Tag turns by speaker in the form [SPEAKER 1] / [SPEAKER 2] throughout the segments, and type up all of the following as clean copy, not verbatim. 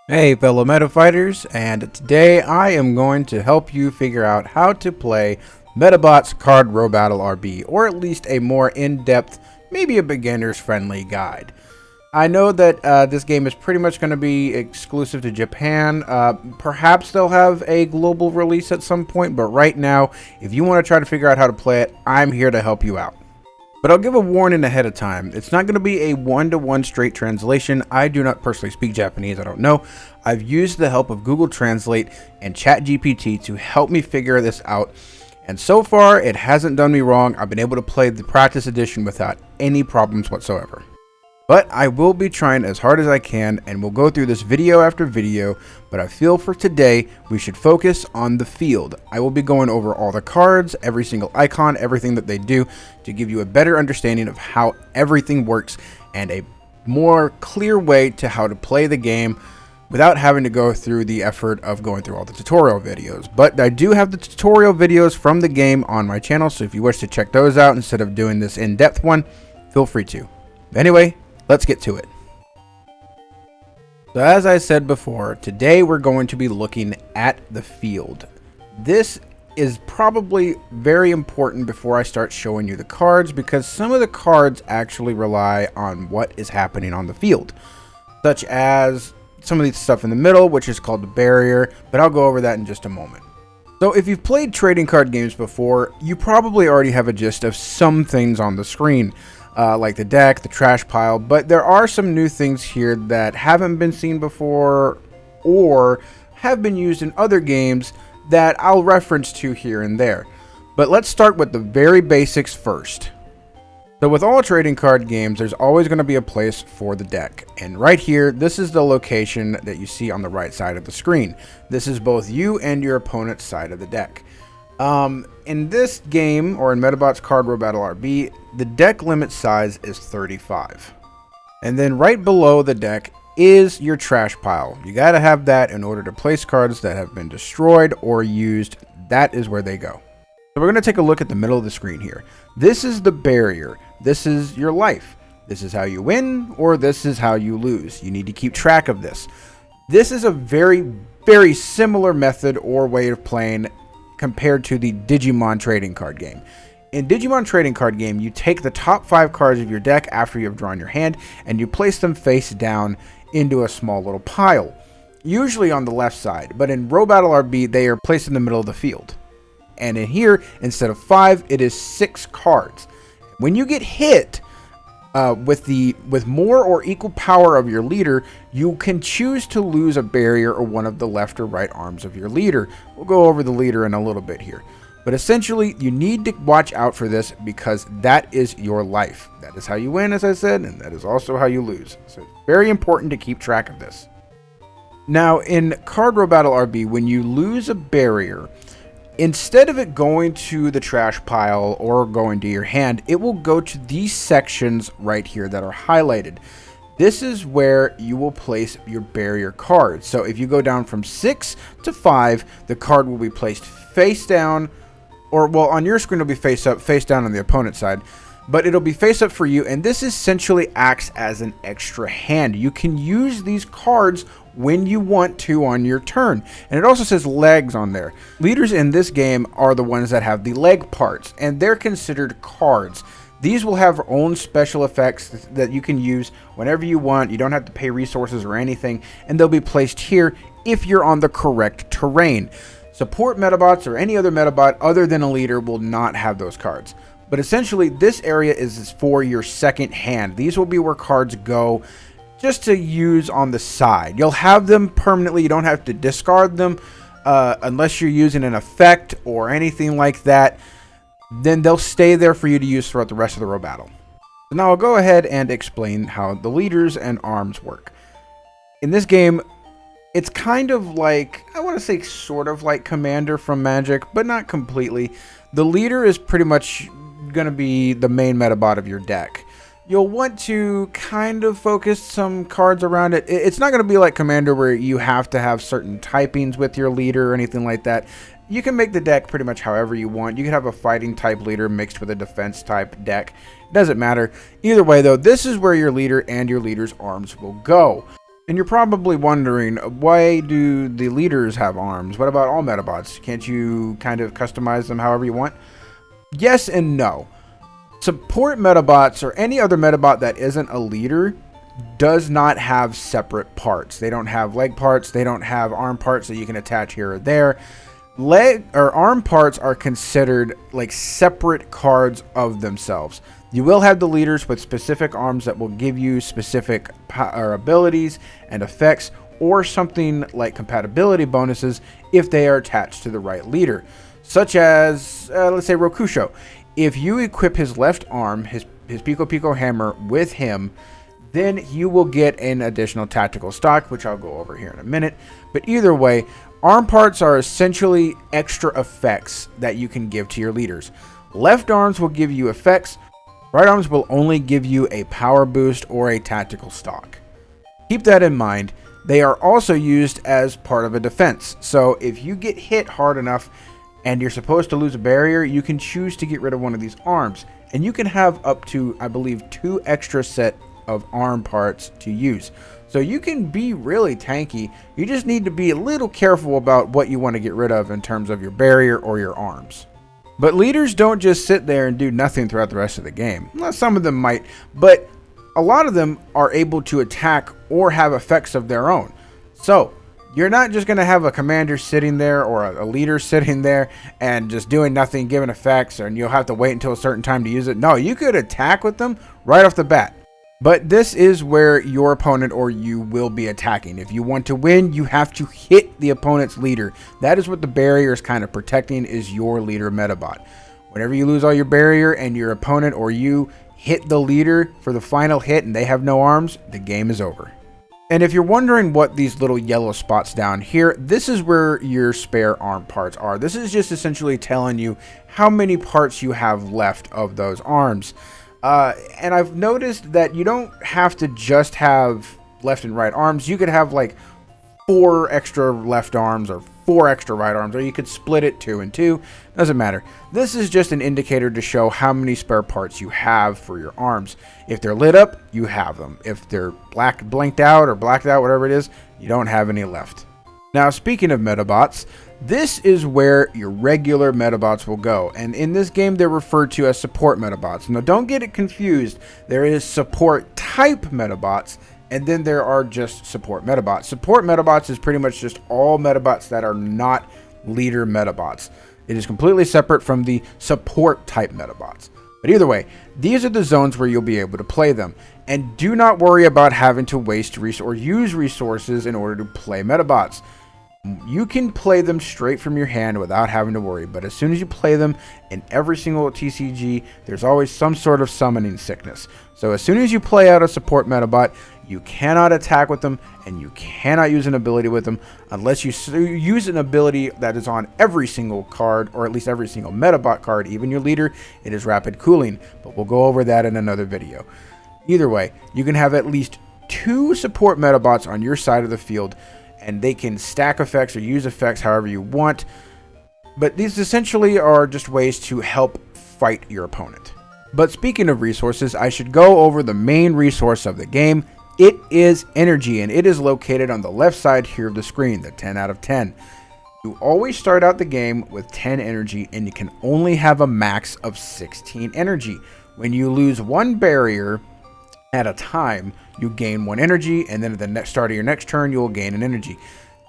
[SPEAKER 1] Hey fellow meta fighters, and today I am going to help you figure out how to play Medabots Card Robattle RB, or at least a more in-depth, maybe a beginner's friendly guide. I know that this game is pretty much going to be exclusive to Japan. Perhaps they'll have a global release at some point, but right now, if you want to try to figure out how to play it, I'm here to help you out. But I'll give a warning ahead of time. It's not going to be a one-to-one straight translation. I do not personally speak Japanese, I don't know. I've used the help of Google Translate and ChatGPT to help me figure this out. And so far, it hasn't done me wrong. I've been able to play the practice edition without any problems whatsoever. But I will be trying as hard as I can, and we'll go through this video after video, but I feel for today we should focus on the field. I will be going over all the cards, every single icon, everything that they do, to give you a better understanding of how everything works and a more clear way to how to play the game without having to go through the effort of going through all the tutorial videos. But I do have the tutorial videos from the game on my channel, so if you wish to check those out instead of doing this in-depth one, feel free to. Anyway, let's get to it. So as I said before, today we're going to be looking at the field. This is probably very important before I start showing you the cards, because some of the cards actually rely on what is happening on the field, such as some of the stuff in the middle, which is called the barrier, but I'll go over that in just a moment. So if you've played trading card games before, you probably already have a gist of some things on the screen. Like the deck, the trash pile, but there are some new things here that haven't been seen before or have been used in other games that I'll reference to here and there. But let's start with the very basics first. So with all trading card games, there's always going to be a place for the deck. And right here, this is the location that you see on the right side of the screen. This is both you and your opponent's side of the deck. In this game, or in Medabots Card Robattle RB, the deck limit size is 35. And then right below the deck is your trash pile. You gotta have that in order to place cards that have been destroyed or used. That is where they go. So we're gonna take a look at the middle of the screen here. This is the barrier. This is your life. This is how you win, or this is how you lose. You need to keep track of this. This is a very, very similar method or way of playing compared to the Digimon trading card game. In Digimon trading card game, you take the top 5 cards of your deck after you have drawn your hand, and you place them face down into a small little pile, usually on the left side, but in Robattle RB, they are placed in the middle of the field. And in here, instead of 5, it is 6 cards. When you get hit with more or equal power of your leader, you can choose to lose a barrier or one of the left or right arms of your leader. We'll go over the leader in a little bit here. But essentially, you need to watch out for this because that is your life. That is how you win, as I said, and that is also how you lose. So it's very important to keep track of this. Now, in Card Robattle RB, when you lose a barrier, instead of it going to the trash pile or going to your hand, it will go to these sections right here that are highlighted. This is where you will place your barrier cards. So if you go down from 6 to 5, the card will be placed face down, or well, on your screen it'll be face up, face down on the opponent's side, but it'll be face up for you, and this essentially acts as an extra hand. You can use these cards when you want to on your turn. And it also says legs on there. Leaders in this game are the ones that have the leg parts, and they're considered cards. These will have their own special effects that you can use whenever you want. You don't have to pay resources or anything, and they'll be placed here if you're on the correct terrain. Support Medabots or any other Medabot other than a leader will not have those cards. But essentially, this area is for your second hand. These will be where cards go just to use on the side. You'll have them permanently. You don't have to discard them unless you're using an effect or anything like that. Then they'll stay there for you to use throughout the rest of the Robattle. So now I'll go ahead and explain how the leaders and arms work. In this game, it's kind of like, I want to say sort of like Commander from Magic, but not completely. The leader is pretty much going to be the main Medabot of your deck. You'll want to kind of focus some cards around it. It's not going to be like Commander where you have to have certain typings with your leader or anything like that. You can make the deck pretty much however you want. You can have a fighting type leader mixed with a defense type deck. It doesn't matter. Either way though, this is where your leader and your leader's arms will go. And you're probably wondering, why do the leaders have arms? What about all Medabots? Can't you kind of customize them however you want? Yes and no. Support Medabots, or any other Medabot that isn't a leader, does not have separate parts. They don't have leg parts. They don't have arm parts that you can attach here or there. Leg or arm parts are considered like separate cards of themselves. You will have the leaders with specific arms that will give you specific abilities and effects, or something like compatibility bonuses if they are attached to the right leader, such as let's say Rokusho. If you equip his left arm, his Pico Pico hammer with him, then you will get an additional tactical stock, which I'll go over here in a minute. But either way, arm parts are essentially extra effects that you can give to your leaders. Left arms will give you effects. Right arms will only give you a power boost or a tactical stock. Keep that in mind. They are also used as part of a defense. So if you get hit hard enough and you're supposed to lose a barrier, you can choose to get rid of one of these arms. And you can have up to, I believe, 2 extra set of arm parts to use. So you can be really tanky. You just need to be a little careful about what you want to get rid of in terms of your barrier or your arms. But leaders don't just sit there and do nothing throughout the rest of the game. Well, some of them might, but a lot of them are able to attack or have effects of their own. So you're not just going to have a commander sitting there or a leader sitting there and just doing nothing, giving effects, and you'll have to wait until a certain time to use it. No, you could attack with them right off the bat. But this is where your opponent or you will be attacking. If you want to win, you have to hit the opponent's leader. That is what the barrier is kind of protecting, is your leader Medabot. Whenever you lose all your barrier and your opponent or you hit the leader for the final hit and they have no arms, the game is over. And if you're wondering what these little yellow spots down here, this is where your spare arm parts are. This is just essentially telling you how many parts you have left of those arms. And I've noticed that you don't have to just have left and right arms. You could have like 4 extra left arms or 4 extra right arms, or you could split it 2 and 2. Doesn't matter. This is just an indicator to show how many spare parts you have for your arms. If they're lit up, you have them. If they're blanked out or blacked out, whatever it is, you don't have any left. Now, speaking of Medabots, this is where your regular Medabots will go, and in this game they're referred to as support Medabots. Now don't get it confused, there is support type Medabots, and then there are just support Medabots. Support Medabots is pretty much just all Medabots that are not leader Medabots. It is completely separate from the support type Medabots. But either way, these are the zones where you'll be able to play them, and do not worry about having to waste or use resources in order to play Medabots. You can play them straight from your hand without having to worry, but as soon as you play them in every single TCG, there's always some sort of summoning sickness. So as soon as you play out a support Medabot, you cannot attack with them, and you cannot use an ability with them unless you use an ability that is on every single card, or at least every single Medabot card, even your leader. It is rapid cooling, but we'll go over that in another video. Either way, you can have at least 2 support Medabots on your side of the field, and they can stack effects or use effects however you want. But these essentially are just ways to help fight your opponent. But speaking of resources, I should go over the main resource of the game. It is energy, and it is located on the left side here of the screen, the 10 out of 10. You always start out the game with 10 energy, and you can only have a max of 16 energy. When you lose 1 barrier at a time, you gain 1 energy, and then at the start of your next turn, you will gain an energy.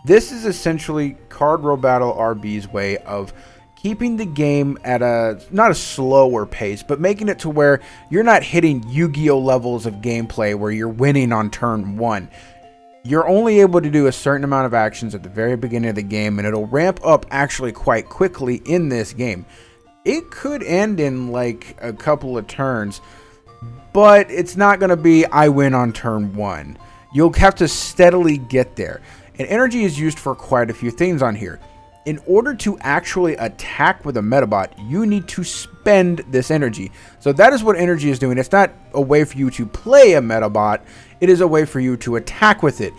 [SPEAKER 1] This is essentially Card Robattle RB's way of keeping the game at not a slower pace, but making it to where you're not hitting Yu-Gi-Oh levels of gameplay where you're winning on turn 1. You're only able to do a certain amount of actions at the very beginning of the game, and it'll ramp up actually quite quickly in this game. It could end in like a couple of turns, but it's not going to be I win on turn 1. You'll have to steadily get there. And energy is used for quite a few things on here. In order to actually attack with a Medabot, you need to spend this energy. So that is what energy is doing. It's not a way for you to play a Medabot. It is a way for you to attack with it.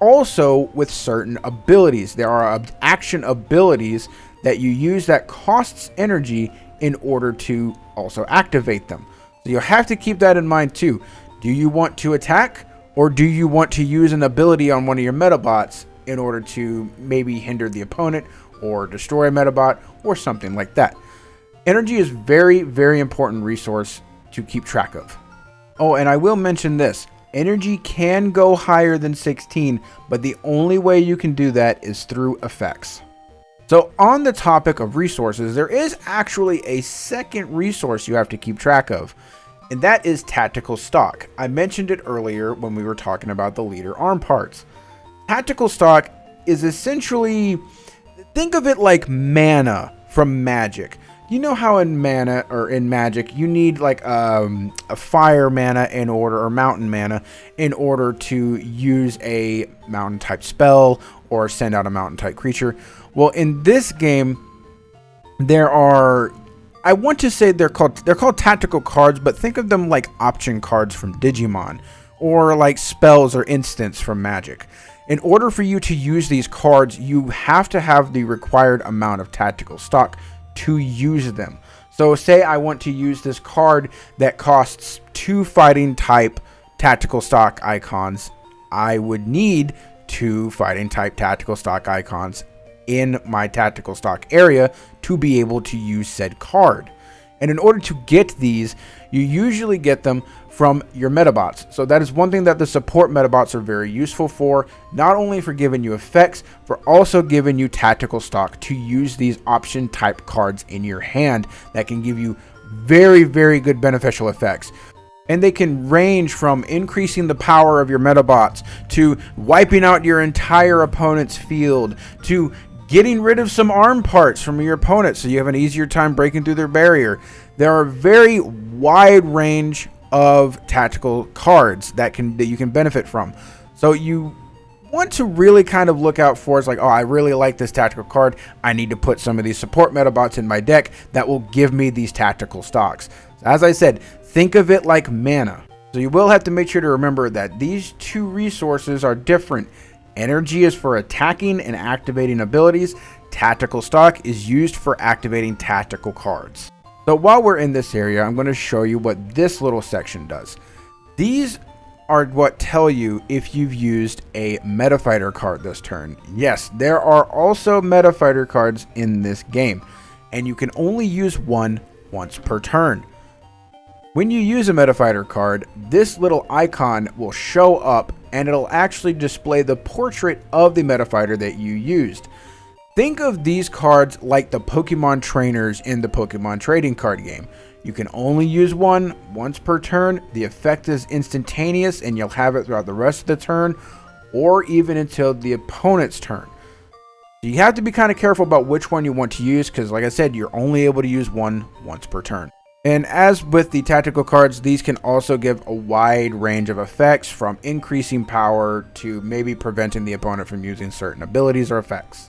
[SPEAKER 1] Also with certain abilities. There are action abilities that you use that costs energy in order to also activate them. So you'll have to keep that in mind too. Do you want to attack, Or do you want to use an ability on one of your Medabots in order to maybe hinder the opponent or destroy a Medabot or something like that? Energy is very, very important resource to keep track of. Oh, and I will mention this. Energy can go higher than 16, but the only way you can do that is through effects. So on the topic of resources, there is actually a second resource you have to keep track of, and that is tactical stock. I mentioned it earlier when we were talking about the leader arm parts. Tactical stock is essentially, think of it like mana from Magic. You know how in mana or in Magic you need like a fire mana in order, or mountain mana in order to use a mountain type spell or send out a mountain type creature. Well, in this game there are, I want to say they're called tactical cards, but think of them like option cards from Digimon, or like spells or instants from Magic. In order for you to use these cards, you have to have the required amount of tactical stock to use them. So say I want to use this card that costs 2 fighting type tactical stock icons. I would need 2 fighting type tactical stock icons in my tactical stock area to be able to use said card. And in order to get these, you usually get them from your Medabots. So that is one thing that the support Medabots are very useful for, not only for giving you effects, but also giving you tactical stock to use these option type cards in your hand that can give you very, very good beneficial effects. And they can range from increasing the power of your Medabots, to wiping out your entire opponent's field, to getting rid of some arm parts from your opponent so you have an easier time breaking through their barrier. There are very wide range of tactical cards that you can benefit from. So you want to really kind of look out for, it's like, oh, I really like this tactical card. I need to put some of these support Medabots in my deck that will give me these tactical stocks. So as I said, think of it like mana. So you will have to make sure to remember that these two resources are different. Energy is for attacking and activating abilities. Tactical stock is used for activating tactical cards. So while we're in this area, I'm going to show you what this little section does. These are what tell you if you've used a Meta Fighter card this turn. Yes, there are also Meta Fighter cards in this game, and you can only use one once per turn. When you use a Meta Fighter card, this little icon will show up and it'll actually display the portrait of the Meta Fighter that you used. Think of these cards like the Pokemon trainers in the Pokemon trading card game. You can only use one once per turn. The effect is instantaneous and you'll have it throughout the rest of the turn, or even until the opponent's turn. You have to be kind of careful about which one you want to use, because like I said, you're only able to use one once per turn. And as with the tactical cards, these can also give a wide range of effects, from increasing power to maybe preventing the opponent from using certain abilities or effects.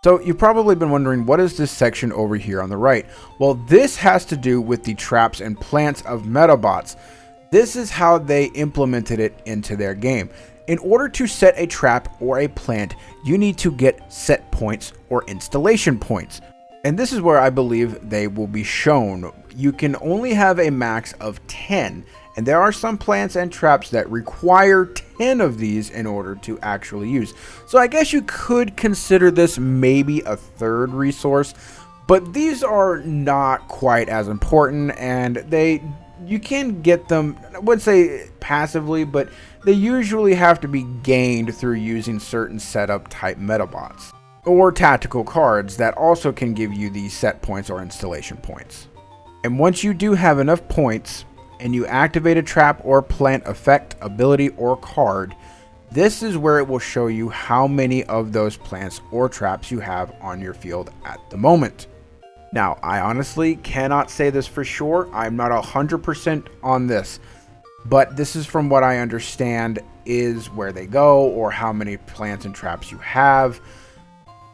[SPEAKER 1] So you've probably been wondering, what is this section over here on the right? Well, this has to do with the traps and plants of Medabots. This is how they implemented it into their game. In order to set a trap or a plant, you need to get set points or installation points. And this is where I believe they will be shown. You can only have a max of 10, and there are some plants and traps that require 10 of these in order to actually use. So I guess you could consider this maybe a third resource, but these are not quite as important, and you can get them, I wouldn't say passively, but they usually have to be gained through using certain setup type Medabots, or tactical cards that also can give you these set points or installation points. And once you do have enough points and you activate a trap or plant effect, ability, or card, this is where it will show you how many of those plants or traps you have on your field at the moment. Now, I honestly cannot say this for sure. I'm not 100% on this, but this is from what I understand is where they go, or how many plants and traps you have.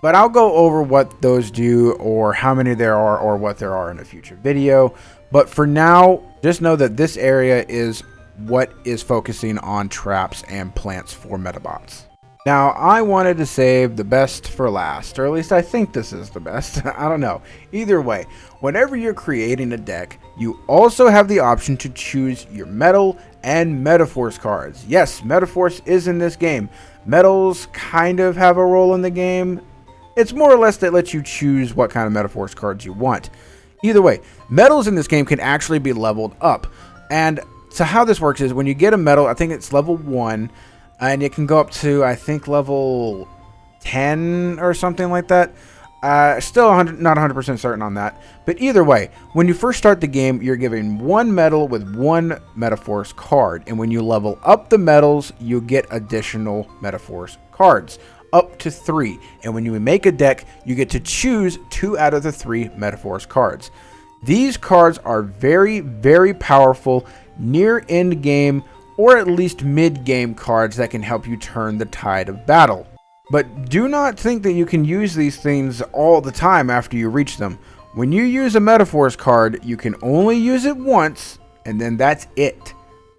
[SPEAKER 1] But I'll go over what those do, or how many there are, or what there are in a future video. But for now, just know that this area is what is focusing on traps and plants for Medabots. Now, I wanted to save the best for last, or at least I think this is the best. I don't know. Either way, whenever you're creating a deck, you also have the option to choose your metal and Medaforce cards. Yes, Medaforce is in this game. Metals kind of have a role in the game. It's more or less that lets you choose what kind of Medaforce cards you want. Either way, metals in this game can actually be leveled up. And so how this works is when you get a metal, I think it's level 1, and it can go up to, I think, level 10 or something like that. Still not 100% certain on that. But either way, when you first start the game, you're given one metal with one Medaforce card. And when you level up the metals, you get additional Medaforce cards, up to 3. And when you make a deck, you get to choose 2 out of the 3 Medaforce cards. These cards are very, very powerful near end game, or at least mid-game cards that can help you turn the tide of battle. But do not think that you can use these things all the time after you reach them. When you use a Medaforce card, you can only use it once, and then that's it.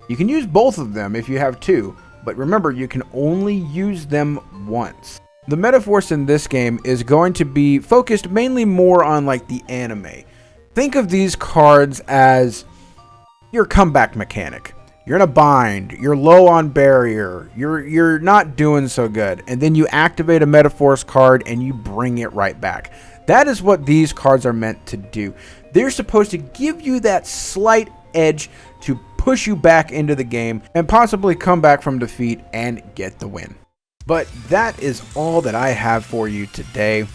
[SPEAKER 1] You can use both of them if you have 2, but remember, you can only use them once. The Medaforce in this game is going to be focused mainly more on like the anime. Think of these cards as your comeback mechanic. You're in a bind, you're low on barrier, you're not doing so good, and then you activate a Medaforce card and you bring it right back. That is what these cards are meant to do. They're supposed to give you that slight edge to push you back into the game and possibly come back from defeat and get the win. But that is all that I have for you today.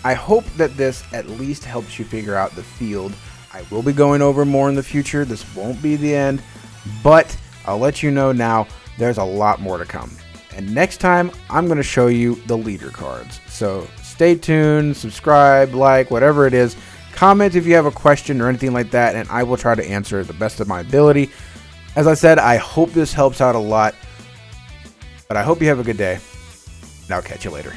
[SPEAKER 1] I hope that this at least helps you figure out the field. I will be going over more in the future. This won't be the end. But I'll let you know now, there's a lot more to come. And next time, I'm going to show you the leader cards. So stay tuned, subscribe, like, whatever it is. Comment if you have a question or anything like that, and I will try to answer the best of my ability. As I said, I hope this helps out a lot. But I hope you have a good day, and I'll catch you later.